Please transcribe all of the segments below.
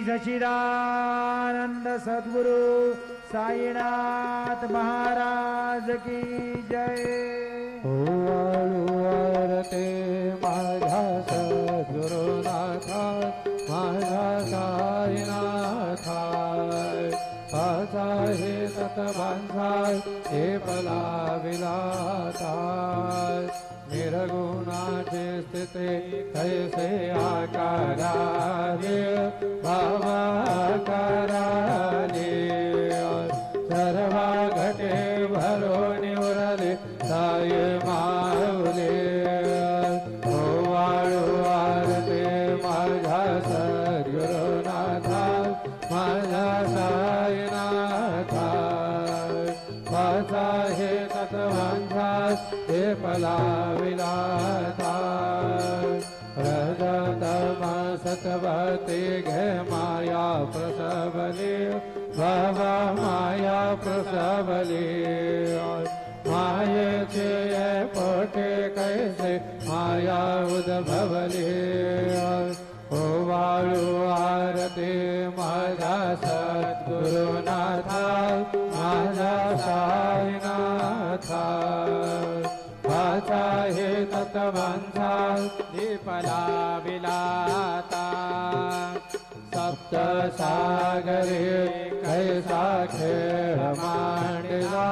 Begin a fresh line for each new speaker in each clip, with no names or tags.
सच्चिदानंद सद्गुरु साईनाथ महाराज की जय।
ओवाळूवरते माझ्या सद्गुरुनाथा माझ्या साईनाथा पाचा हे सतभांसा हे पलाविलाता निर्गुणाचे स्थिते कैसे आकाराने भावाकाराने सर्वा घटे भरून उरले साई माऊले ओवाळू आरते माझ्या सद्गुरुनाथा माझ्या साईनाथा वाचा हे तत्वांचा हे पलाविलाता रजतमा सतवते घे माया प्रसवले बाबा माया प्रसवले मायेचे पोटे कैसे माया उद्भवले ओवाळू आरते माझ्या सद्गुरुनाथा माझ्या साईनाथा वाचा हे तत्वांचा दीपलाविलाता सप्त सागरे कैसा खेळ मांडला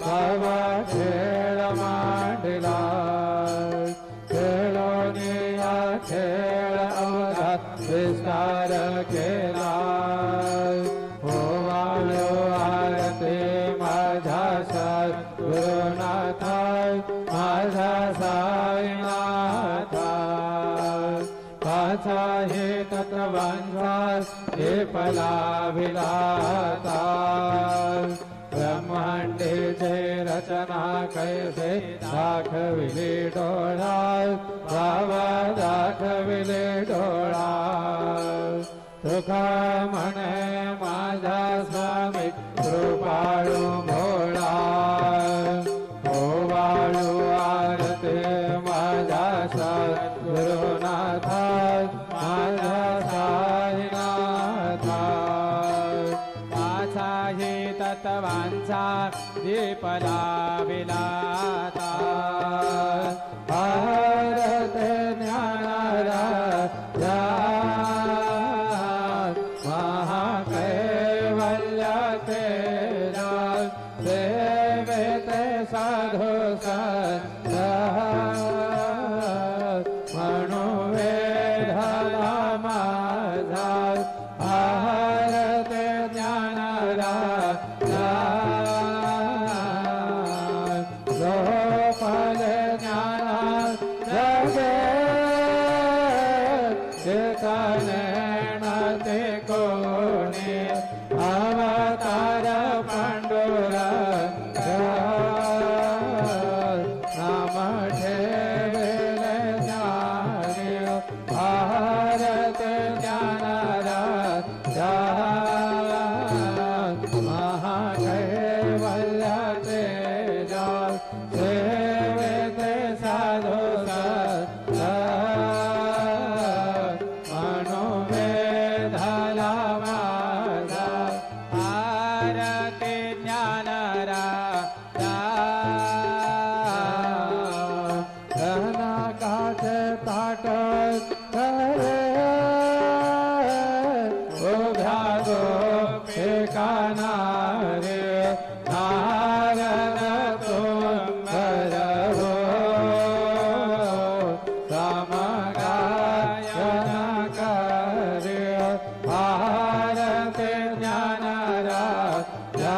बाबा खेळ मांडला खेळोने या खेळ अवघात विस्तार केला ओवाळू आरते माझ्या सद्गुरुनाथा माझ्या साईनाथा वाचा हे तत्वांचा हे पलाविलाता ब्रह्मांडेचे रचना कैसे दाखविले डोळा बाबा दाखविले डोळा तुका म्हणे माझा स्वामी कृपाळू भोळा ओवाळू आरते माझ्या सद्गुरुनाथा माझ्या साईनाथा वाचा हे तत्वांचा दीपलाविलाता भारते ज्ञानराजा महाकैवल्य तेजा सेवेते साधु संत मनोवेधला माझा भारते ज्ञानराजा गोपाल ज्ञान जगे ते कोणी अवतार पांडुरंग नाम ठेवेले ज्ञानी भारत ज्ञानराजा महाकैवल्य तेजा सेवेते साधु संत मनोवेधला माझा भारते ज्ञानराजा धना काचे ताट करे उभ्या गोपिकानारे नारद तुंगर हो समगायन करे भारते ज्ञानराजा